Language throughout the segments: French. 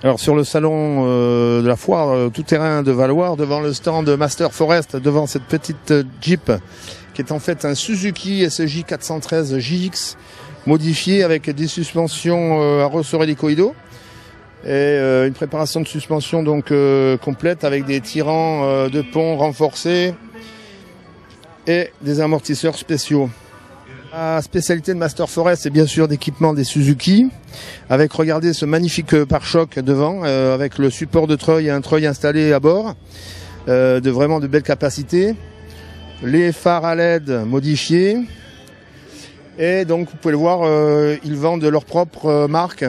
Alors sur le salon de la foire tout terrain de Valloire, devant le stand de Master Forest, devant cette petite Jeep qui est en fait un Suzuki SJ 413 JX modifié avec des suspensions à ressort hélicoïdaux et une préparation de suspension donc complète avec des tirants de pont renforcés et des amortisseurs spéciaux. La spécialité de Master Forest, c'est bien sûr d'équipement des Suzuki, avec, regardez, ce magnifique pare-choc devant, avec le support de treuil et un treuil installé à bord, de vraiment de belles capacités. Les phares à LED modifiés. Et donc, vous pouvez le voir, ils vendent leur propre marque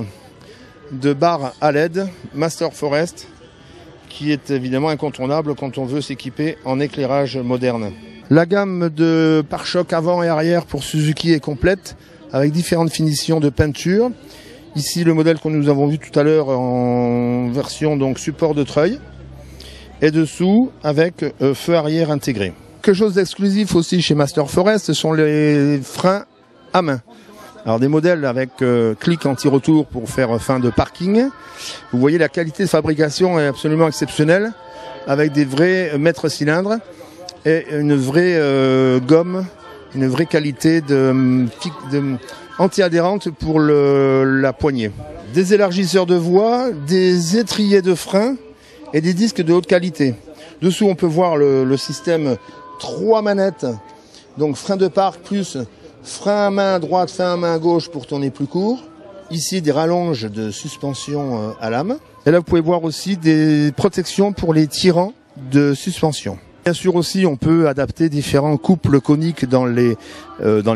de barres à LED, Master Forest, qui est évidemment incontournable quand on veut s'équiper en éclairage moderne. La gamme de pare-chocs avant et arrière pour Suzuki est complète, avec différentes finitions de peinture. Ici, le modèle que nous avons vu tout à l'heure en version donc support de treuil. Et dessous, avec feu arrière intégré. Quelque chose d'exclusif aussi chez Master Forest, ce sont les freins à main. Alors des modèles avec clic anti-retour pour faire fin de parking. Vous voyez, la qualité de fabrication est absolument exceptionnelle, avec des vrais mètres cylindres. Et une vraie gomme, une vraie qualité anti-adhérente pour la poignée. Des élargisseurs de voie, des étriers de frein et des disques de haute qualité. Dessous, on peut voir le système 3 manettes, donc frein de parc plus frein à main droite, frein à main gauche pour tourner plus court. Ici, des rallonges de suspension à lame. Et là, vous pouvez voir aussi des protections pour les tirants de suspension. Bien sûr aussi, on peut adapter différents couples coniques dans les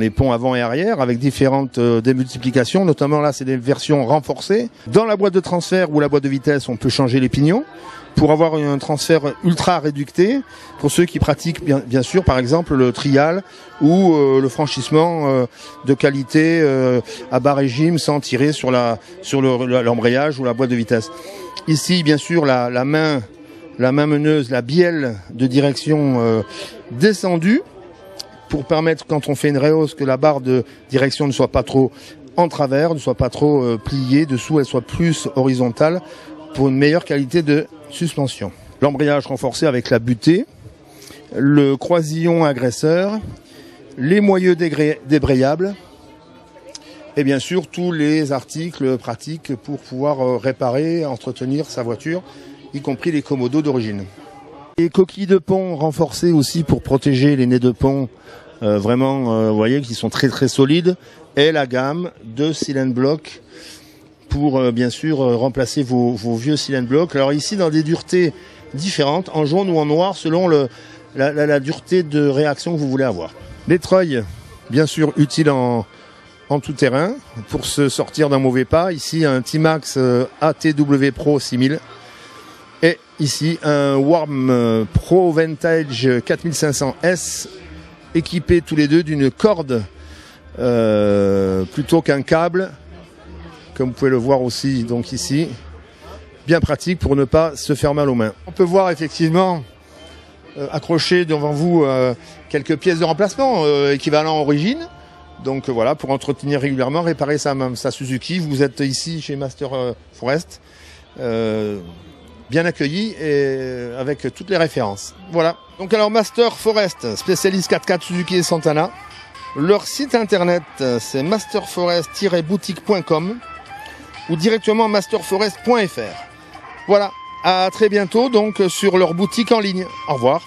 ponts avant et arrière avec différentes démultiplications. Notamment là, c'est des versions renforcées. Dans la boîte de transfert ou la boîte de vitesse, on peut changer les pignons pour avoir un transfert ultra réducté. Pour ceux qui pratiquent bien sûr, par exemple, le trial ou le franchissement de qualité à bas régime sans tirer sur l'embrayage ou la boîte de vitesse. Ici, bien sûr, la main meneuse, la bielle de direction descendue pour permettre, quand on fait une rehausse, que la barre de direction ne soit pas trop en travers, ne soit pas trop pliée, dessous elle soit plus horizontale pour une meilleure qualité de suspension. L'embrayage renforcé avec la butée, le croisillon agresseur, les moyeux débrayables et bien sûr tous les articles pratiques pour pouvoir réparer, entretenir sa voiture, y compris les commodos d'origine. Les coquilles de pont renforcées aussi pour protéger les nez de pont, vous voyez, qui sont très très solides, et la gamme de cylindres blocs pour bien sûr remplacer vos vieux cylindres blocs. Alors ici, dans des duretés différentes, en jaune ou en noir, selon la dureté de réaction que vous voulez avoir. Les treuils, bien sûr, utiles en tout terrain pour se sortir d'un mauvais pas. Ici, un T-Max ATW Pro 6000. Et ici, un Warm Pro Vantage 4500S, équipé tous les deux d'une corde plutôt qu'un câble, comme vous pouvez le voir aussi donc ici. Bien pratique pour ne pas se faire mal aux mains. On peut voir effectivement accroché devant vous quelques pièces de remplacement équivalent origine. Donc voilà, pour entretenir régulièrement, réparer sa Suzuki. Vous êtes ici chez Master Forest. Bien accueilli et avec toutes les références. Voilà. Donc alors Master Forest, spécialiste 4x4 Suzuki et Santana. Leur site internet c'est masterforest-boutique.com ou directement masterforest.fr. Voilà. À très bientôt donc sur leur boutique en ligne. Au revoir.